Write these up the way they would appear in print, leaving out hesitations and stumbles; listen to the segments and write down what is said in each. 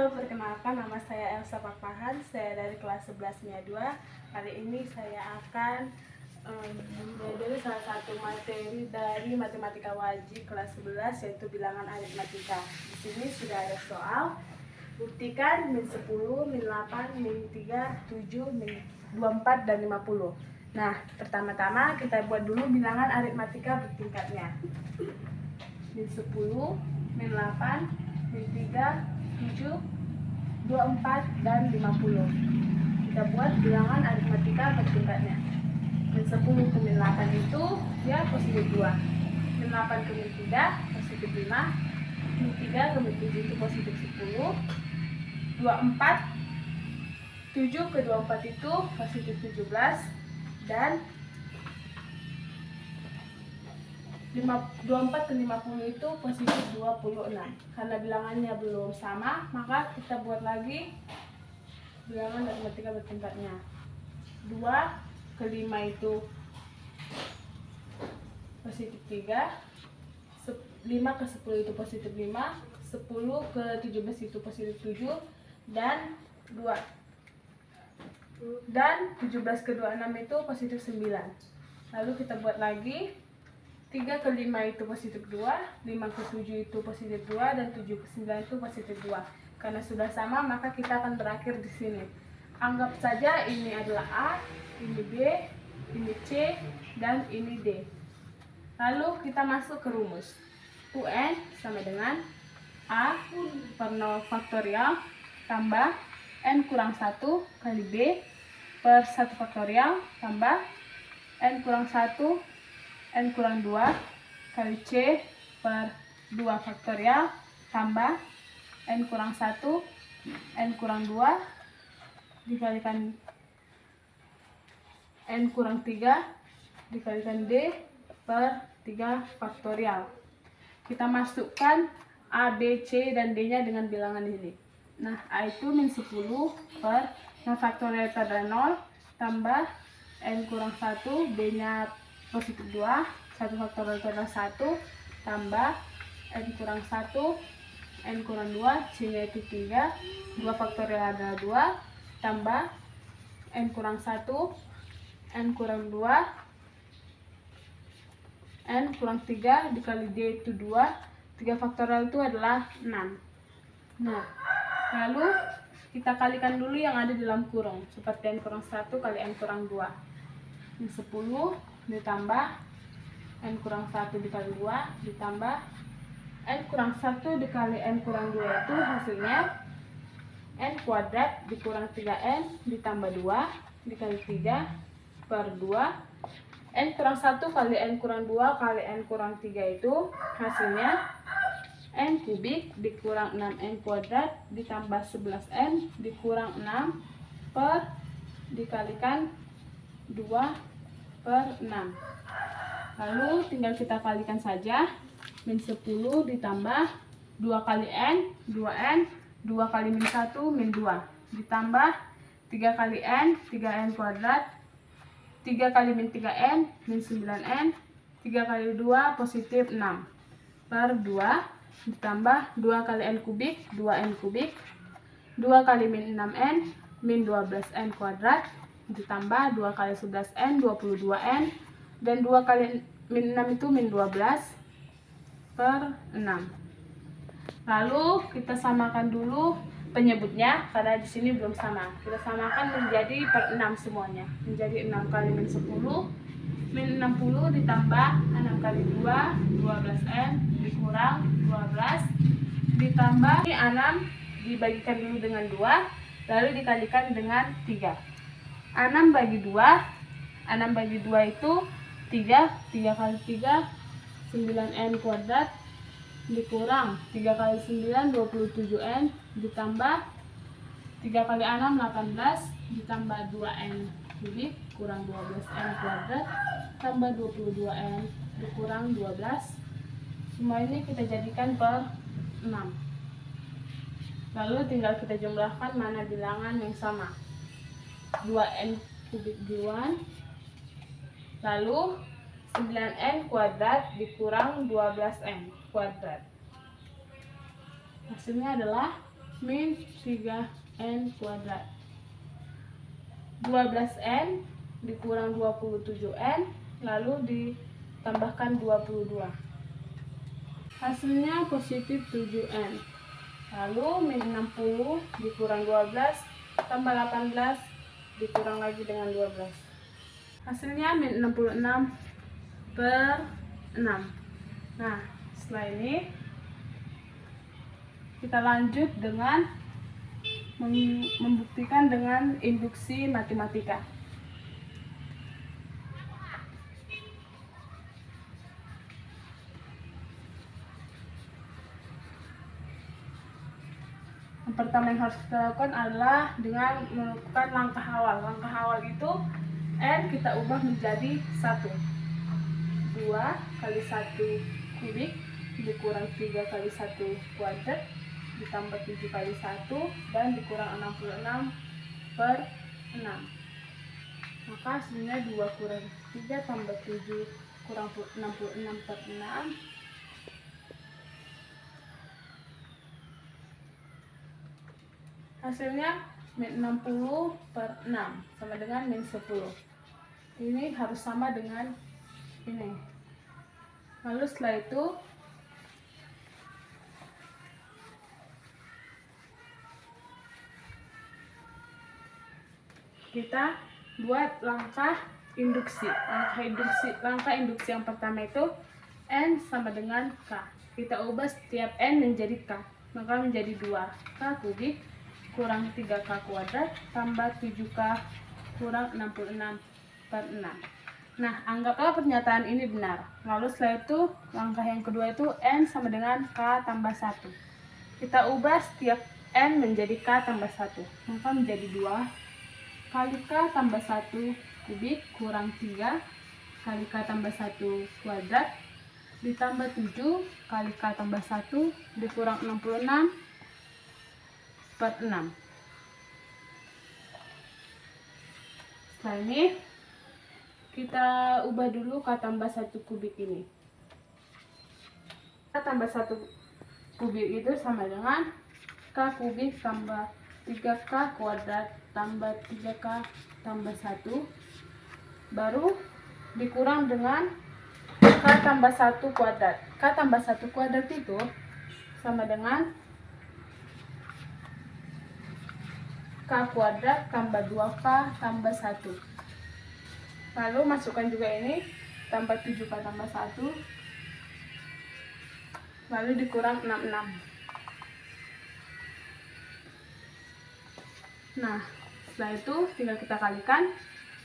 Halo, perkenalkan nama saya Elsa Pakpahan, saya dari kelas 11 MIA 2. Kali ini saya akan mempelajari salah satu materi dari matematika wajib kelas 11, yaitu bilangan aritmatika. Di sini sudah ada soal. Buktikan min 10, min 8, min 3, 7, min 24, dan 50. Nah, pertama-tama kita buat dulu bilangan aritmatika bertingkatnya. Min 10, min 8, min 3, 7, 24, dan 50. Kita buat bilangan aritmatika bertingkatnya. Min 10 ke min 8 itu ya positif 2. Min 8 ke min 3 positif 5. Min 3 ke min 7 itu positif 10. 24, 7 ke 24 itu positif 17. Dan 24 ke 50 itu positif 26. Karena bilangannya belum sama, maka kita buat lagi bilangan aritmatika bertingkatnya. 2 ke 5 itu positif 3, 5 ke 10 itu positif 5, 10 ke 17 itu positif 7, dan 2. Dan 17 ke 26 itu positif 9. Lalu kita buat lagi 3 ke 5 itu positif 2, 5 ke 7 itu positif 2, dan 7 ke 9 itu positif 2. Karena sudah sama, maka kita akan berakhir di sini. Anggap saja ini adalah A, ini B, ini C, dan ini D. Lalu kita masuk ke rumus. UN sama dengan A per 0 faktorial tambah N kurang 1 kali B per 1 faktorial tambah N kurang 1 N kurang 2 kali C per 2 faktorial tambah N kurang 1 N kurang 2 dikalikan N kurang 3 dikalikan D per 3 faktorial. Kita masukkan A, B, C, dan D nya dengan bilangan ini. Nah, A itu min 10 per 0 faktorial itu adalah 0 tambah N kurang 1, B nya positif 2, 1 faktorial itu adalah 1, tambah N kurang 1, N kurang 2, C nya itu 3, 2 faktorial adalah 2, tambah N kurang 1, N kurang 2, N kurang 3 dikali D itu 2, 3 faktorial itu adalah 6. Nah, lalu kita kalikan dulu yang ada di dalam kurung, seperti N kurang 1 kali N kurang 2. Ini 10 ditambah N kurang 1 dikali 2 ditambah N kurang 1 dikali N kurang 2 itu hasilnya N kuadrat dikurang 3N ditambah 2 dikali 3 per 2. N kurang 1 kali N kurang 2 kali N kurang 3 itu hasilnya N kubik dikurang 6N kuadrat ditambah 11N dikurang 6 per dikalikan 2 per 6. Lalu tinggal kita kalikan saja. Min 10 ditambah 2 kali N, 2N, 2 kali min 1, min 2 ditambah 3 kali N, 3N kuadrat, 3 kali min 3N, min 9N, 3 kali 2 positif 6 per 2 ditambah 2 kali N kubik, 2N kubik, 2 kali min 6N, min 12N kuadrat ditambah 2 kali 11N, 22N, dan 2 kali min 6 itu min 12 per 6. Lalu kita samakan dulu penyebutnya karena di sini belum sama. Kita samakan menjadi per 6 semuanya. Menjadi 6 kali min 10, min 60 ditambah 6 kali 2, 12N dikurang 12 ditambah 6 dibagikan dulu dengan 2, lalu dikalikan dengan 3. 6 bagi 2, 6 bagi 2 itu 3, 3 kali 3, 9N kuadrat, dikurang 3 kali 9, 27N, ditambah 3 kali 6, 18, ditambah 2N kubik, kurang 12N kuadrat, tambah 22N, dikurang 12. Semua ini kita jadikan per 6. Lalu tinggal kita jumlahkan mana bilangan yang sama. 2N kubik duluan, lalu 9N kuadrat dikurang 12N kuadrat. Hasilnya adalah min 3n kuadrat. 12n dikurang 27n lalu ditambahkan 22. Hasilnya positif 7n. Lalu min 60 dikurang 12 tambah 18 dikurang lagi dengan 12. Hasilnya min 66 per 6. Nah, setelah ini kita lanjut dengan membuktikan dengan induksi matematika. Yang pertama yang harus kita lakukan adalah dengan melakukan langkah awal. Langkah awal itu n kita ubah menjadi 1. 2 kali 1 kubik dikurang 3 kali 1 kuadrat ditambah 7 kali 1 dan dikurang 66 per 6. Maka hasilnya 2 kurang 3 tambah 7 kurang 66 per 6. Hasilnya min 60 per 6 sama dengan min 10. Ini harus sama dengan ini. Lalu setelah itu kita buat langkah induksi. Langkah induksi yang pertama itu n sama dengan k. Kita ubah setiap n menjadi k. Maka menjadi 2k kubik kurang 3k kuadrat tambah 7k kurang 66 per 6. Nah, anggaplah pernyataan ini benar. Lalu setelah itu langkah yang kedua itu n sama dengan k tambah 1. Kita ubah setiap n menjadi k tambah 1. Maka menjadi 2 kali k tambah 1 kubik kurang 3 kali k tambah 1 kuadrat ditambah 7 kali k tambah 1 dikurang 66 per 6. Setelah ini kita ubah dulu k tambah 1 kubik ini. K tambah 1 kubik itu sama dengan k kubik tambah 3k kuadrat tambah 3k tambah 1 baru dikurang dengan k tambah 1 kuadrat. K tambah 1 kuadrat itu sama dengan k kuadrat tambah 2k tambah 1. Lalu masukkan juga ini tambah 7k tambah 1 lalu dikurang 66. Nah, setelah itu tinggal kita kalikan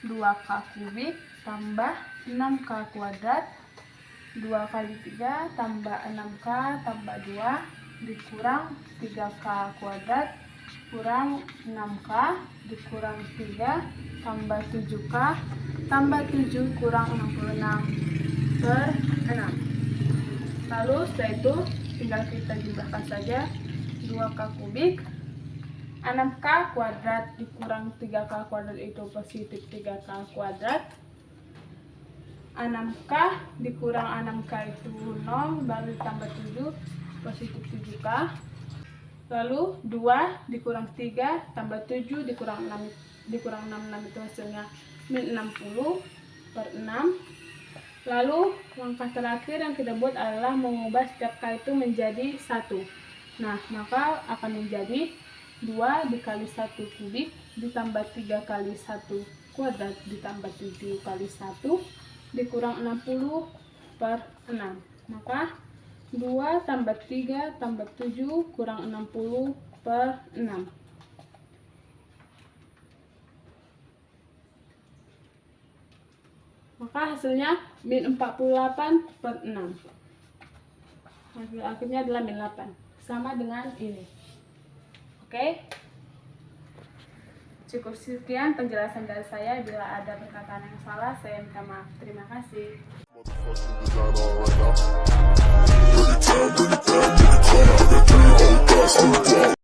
2k kubik tambah 6k kuadrat 2 kali 3 tambah 6k tambah 2 dikurang 3k kuadrat kurang 6k dikurang 3 tambah 7k tambah 7 kurang 66 per 6. Lalu setelah itu tinggal kita jumlahkan saja 2k kubik 6k kuadrat dikurang 3k kuadrat itu positif 3k kuadrat 6k dikurang 6k itu 0 baru ditambah 7 positif 7k. Lalu 2 dikurang 3 tambah 7 dikurang 6 itu hasilnya min 60 per 6. Lalu langkah terakhir yang kita buat adalah mengubah setiap k itu menjadi 1. Nah, maka akan menjadi 2 dikali 1 kubik ditambah 3 kali 1 kuadrat ditambah 7 kali 1 dikurang 60 per 6. Maka 2 tambah 3 tambah 7 kurang 60 per 6. Maka hasilnya min 48 per 6. Hasil akhirnya adalah min 8. Sama dengan ini. Oke? Cukup sekian penjelasan dari saya. Bila ada perkataan yang salah, saya minta maaf. Terima kasih. Bring it down, bring it down, bring it down. I got 3 old guys,